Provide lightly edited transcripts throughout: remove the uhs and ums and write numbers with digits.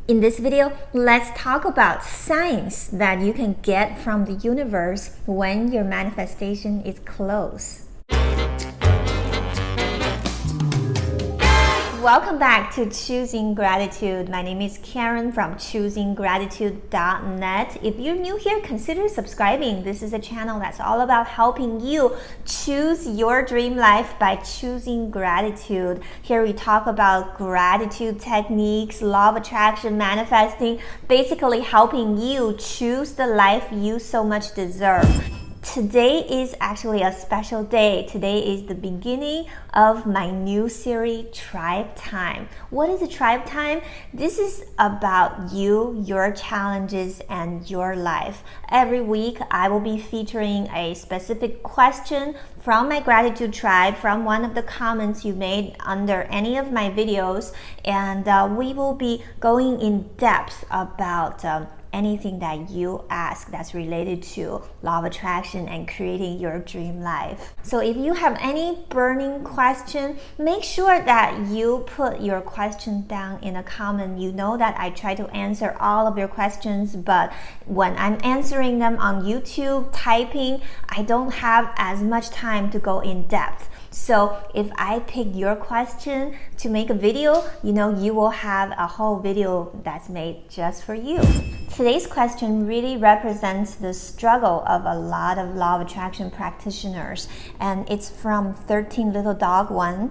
In this video, let's talk about signs that you can get from the universe when your manifestation is close. Welcome back to Choosing Gratitude. My name is Karen from choosinggratitude.net. If you're new here, consider subscribing. This is a channel that's all about helping you choose your dream life by choosing gratitude. Here we talk about gratitude techniques, law of attraction, manifesting, basically helping you choose the life you so much deserve. Today is actually a special day. Today is the beginning of my new series, Tribe Time. What is a Tribe Time? This is about you, your challenges, and your life. Every week, I will be featuring a specific question from my gratitude tribe, from one of the comments you made under any of my videos, and we will be going in depth about anything that you ask that's related to law of attraction and creating your dream life. So if you have any burning question, make sure that you put your question down in a comment. You know that I try to answer all of your questions, but when I'm answering them on YouTube, typing, I don't have as much time to go in depth. So if I pick your question to make a video, you will have a whole video that's made just for you. Today's question really represents the struggle of a lot of law of attraction practitioners, and it's from 13 Little Dog 1.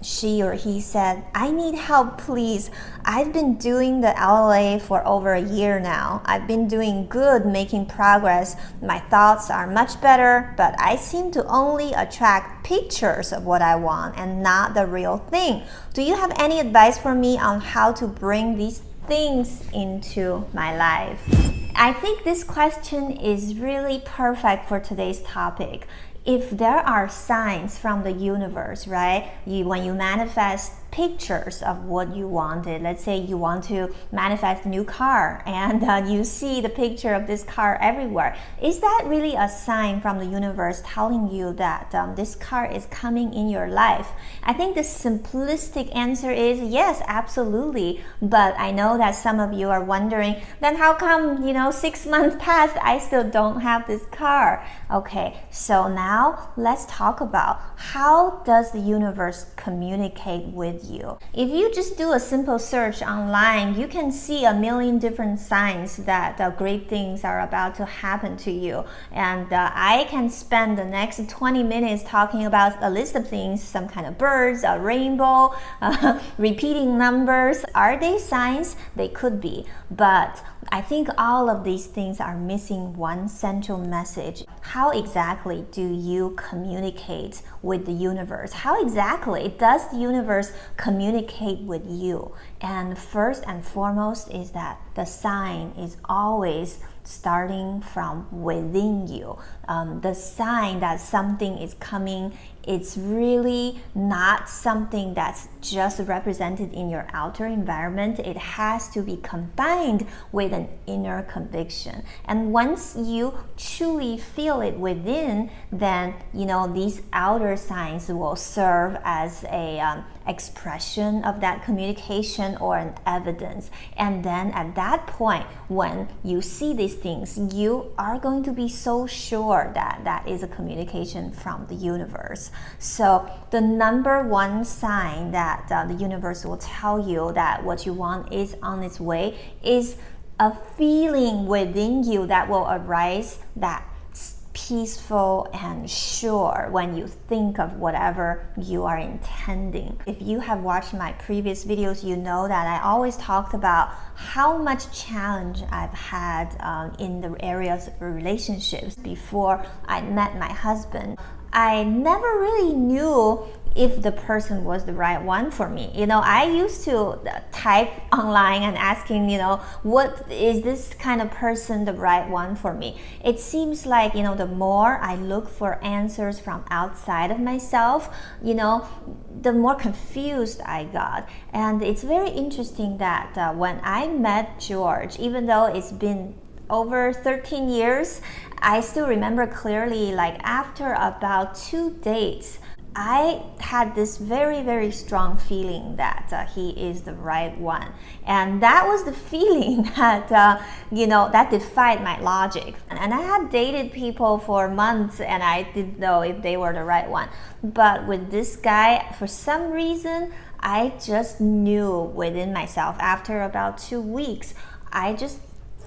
She or he said, "I need help, please. I've been doing the LLA for over a year now. I've been doing good, making progress. My thoughts are much better, but I seem to only attract pictures of what I want and not the real thing. Do you have any advice for me on how to bring these things into my life?" I think this question is really perfect for today's topic. If there are signs from the universe, right? When you manifest pictures of what you wanted, let's say you want to manifest a new car and you see the picture of this car everywhere, is that really a sign from the universe telling you that this car is coming in your life? I think the simplistic answer is yes, absolutely. But I know that some of you are wondering, then how come 6 months passed, I still don't have this car? Okay, so now let's talk about how does the universe communicate with you. If you just do a simple search online, you can see a million different signs that great things are about to happen to you. And I can spend the next 20 minutes talking about a list of things, some kind of birds, a rainbow, repeating numbers. Are they signs? They could be. But I think all of these things are missing one central message. How exactly do you communicate with the universe? How exactly does the universe communicate with you? And first and foremost is that the sign is always starting from within you. The sign that something is coming, it's really not something that's just represented in your outer environment. It has to be combined with an inner conviction. And once you truly feel it within, then these outer signs will serve as a expression of that communication or an evidence. And then at that point, when you see these things, you are going to be so sure that that is a communication from the universe. So the number one sign that the universe will tell you that what you want is on its way is a feeling within you that will arise, that peaceful and sure when you think of whatever you are intending. If you have watched my previous videos, you know that I always talked about how much challenge I've had in the areas of relationships before I met my husband. I never really knew if the person was the right one for me. I used to type online and asking, what is this kind of person the right one for me? It seems like, the more I look for answers from outside of myself, the more confused I got. And it's very interesting that when I met George, even though it's been over 13 years, I still remember clearly, like after about 2 dates, I had this very, very strong feeling that he is the right one. And that was the feeling that, that defied my logic. And I had dated people for months and I didn't know if they were the right one. But with this guy, for some reason, I just knew within myself after about 2 weeks, I just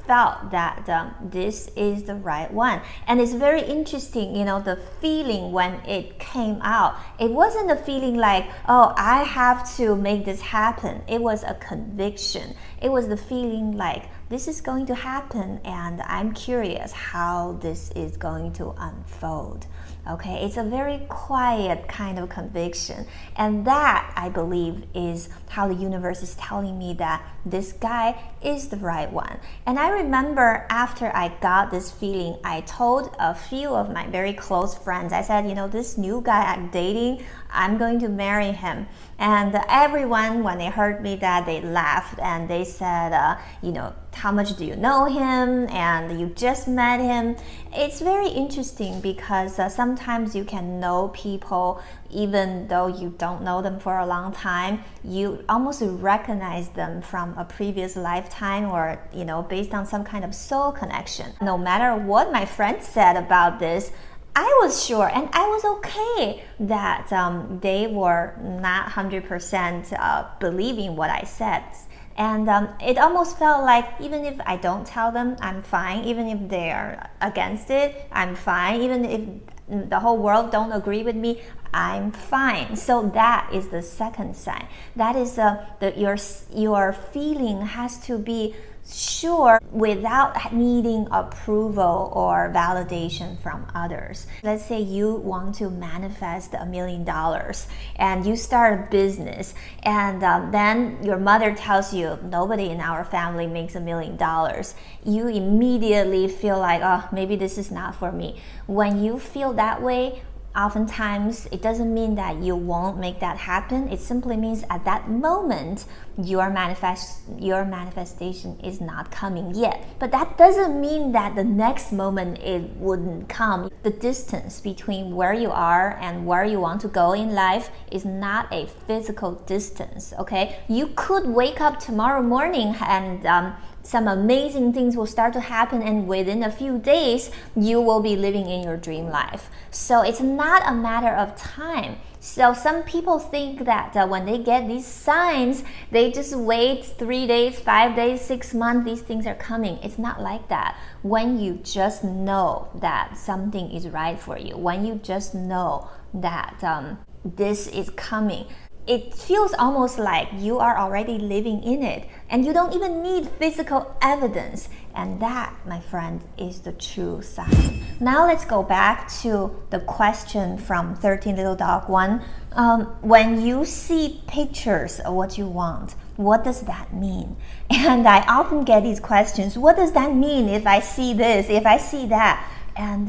felt that this is the right one. And it's very interesting, the feeling when it came out. It wasn't a feeling like, oh, I have to make this happen. It was a conviction. It was the feeling like, this is going to happen and I'm curious how this is going to unfold. Okay, it's a very quiet kind of conviction. And that, I believe, is how the universe is telling me that this guy is the right one. And I remember after I got this feeling, I told a few of my very close friends, I said, this new guy I'm dating, I'm going to marry him. And everyone, when they heard me that, they laughed and they said, how much do you know him? And you just met him. It's very interesting because sometimes you can know people even though you don't know them for a long time. You almost recognize them from a previous lifetime or, based on some kind of soul connection. No matter what my friends said about this, I was sure and I was okay that they were not 100% believing what I said. And it almost felt like even if I don't tell them, I'm fine. Even if they're against it, I'm fine. Even if the whole world don't agree with me, I'm fine. So that is the second sign. That is your feeling has to be sure without needing approval or validation from others. Let's say you want to manifest $1 million and you start a business and then your mother tells you nobody in our family makes $1 million. You immediately feel like, oh, maybe this is not for me. When you feel that way, oftentimes it doesn't mean that you won't make that happen. It simply means at that moment your manifestation is not coming yet. But that doesn't mean that the next moment it wouldn't come. The distance between where you are and where you want to go in life is not a physical distance, okay? You could wake up tomorrow morning and some amazing things will start to happen, and within a few days you will be living in your dream life. So it's not a matter of time. So some people think that when they get these signs, they just wait 3 days, 5 days, 6 months, these things are coming. It's not like that. When you just know that something is right for you, when you just know that this is coming, it feels almost like you are already living in it and you don't even need physical evidence. And that, my friend, is the true sign. Now let's go back to the question from 13 Little Dog 1. When you see pictures of what you want, what does that mean? And I often get these questions. What does that mean if I see this, if I see that? And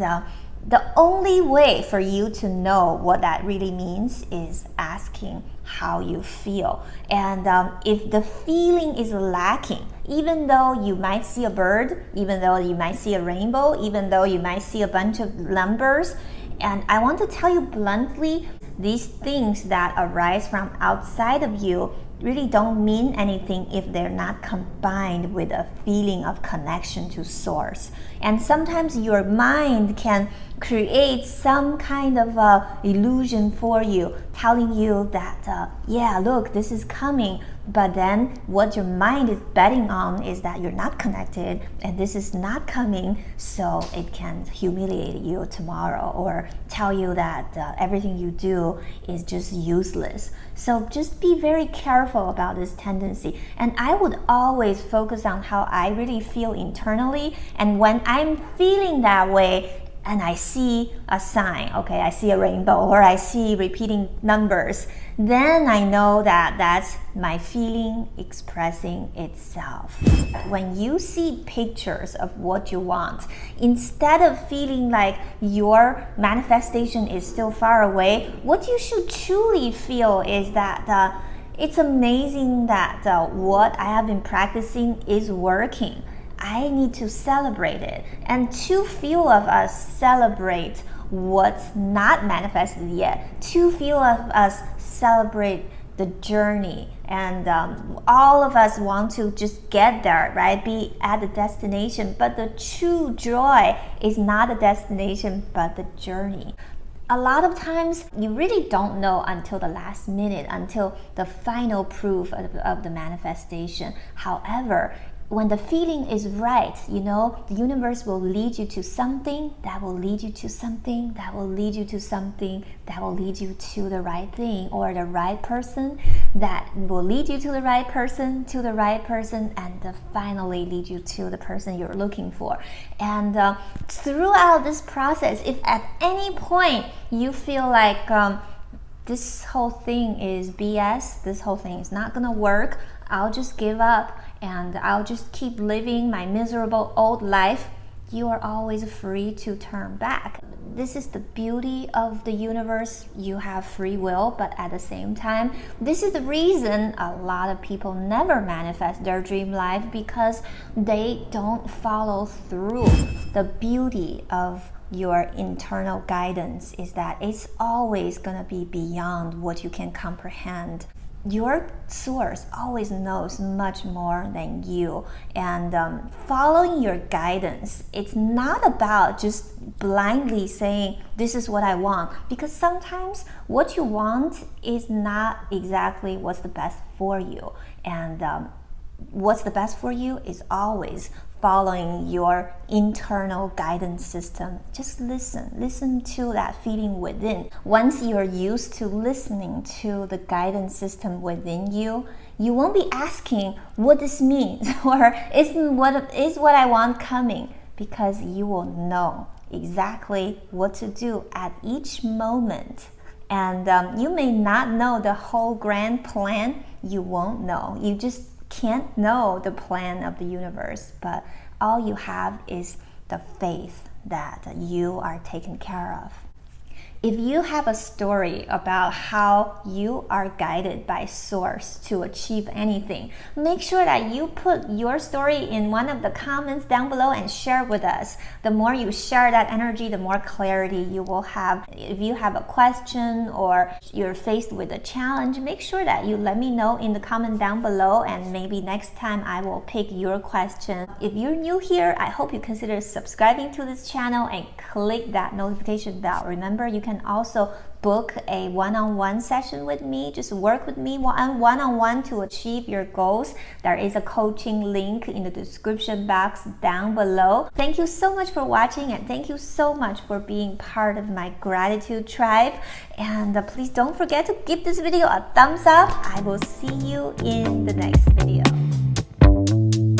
the only way for you to know what that really means is asking how you feel. And if the feeling is lacking, even though you might see a bird, even though you might see a rainbow, even though you might see a bunch of numbers, and I want to tell you bluntly, these things that arise from outside of you really don't mean anything if they're not combined with a feeling of connection to source. And sometimes your mind can create some kind of illusion for you, telling you that, yeah, look, this is coming. But then what your mind is betting on is that you're not connected and this is not coming, so it can humiliate you tomorrow or tell you that everything you do is just useless. So just be very careful about this tendency. And I would always focus on how I really feel internally. And when I'm feeling that way, and I see a sign, okay, I see a rainbow or I see repeating numbers, then I know that that's my feeling expressing itself. When you see pictures of what you want, instead of feeling like your manifestation is still far away, what you should truly feel is that it's amazing that what I have been practicing is working. I need to celebrate it. And too few of us celebrate what's not manifested yet. Too few of us celebrate the journey, and all of us want to just get there, right? Be at the destination, but the true joy is not the destination, but the journey. A lot of times you really don't know until the last minute, until the final proof of the manifestation. However, when the feeling is right, the universe will lead you to something that will lead you to something that will lead you to something that will lead you to the right thing, or the right person that will lead you to the right person, and finally lead you to the person you're looking for. And throughout this process, if at any point you feel like this whole thing is BS, this whole thing is not gonna work, I'll just give up and I'll just keep living my miserable old life, you are always free to turn back. This is the beauty of the universe. You have free will, but at the same time, this is the reason a lot of people never manifest their dream life, because they don't follow through. The beauty of your internal guidance is that it's always gonna be beyond what you can comprehend. Your source always knows much more than you, and following your guidance, it's not about just blindly saying this is what I want, because sometimes what you want is not exactly what's the best for you, and what's the best for you is always following your internal guidance system. Just listen to that feeling within. Once you're used to listening to the guidance system within you, you won't be asking what this means or is what I want coming, because you will know exactly what to do at each moment. And you may not know the whole grand plan. You won't know. You just can't know the plan of the universe, but all you have is the faith that you are taken care of. If you have a story about how you are guided by source to achieve anything, make sure that you put your story in one of the comments down below and share with us. The more you share that energy, the more clarity you will have. If you have a question or you're faced with a challenge, make sure that you let me know in the comment down below, and maybe next time I will pick your question. If you're new here, I hope you consider subscribing to this channel and click that notification bell. Remember, you can also book a one-on-one session with me. Just work with me one-on-one to achieve your goals. There is a coaching link in the description box down below. Thank you so much for watching, and thank you so much for being part of my gratitude tribe. And please don't forget to give this video a thumbs up. I will see you in the next video.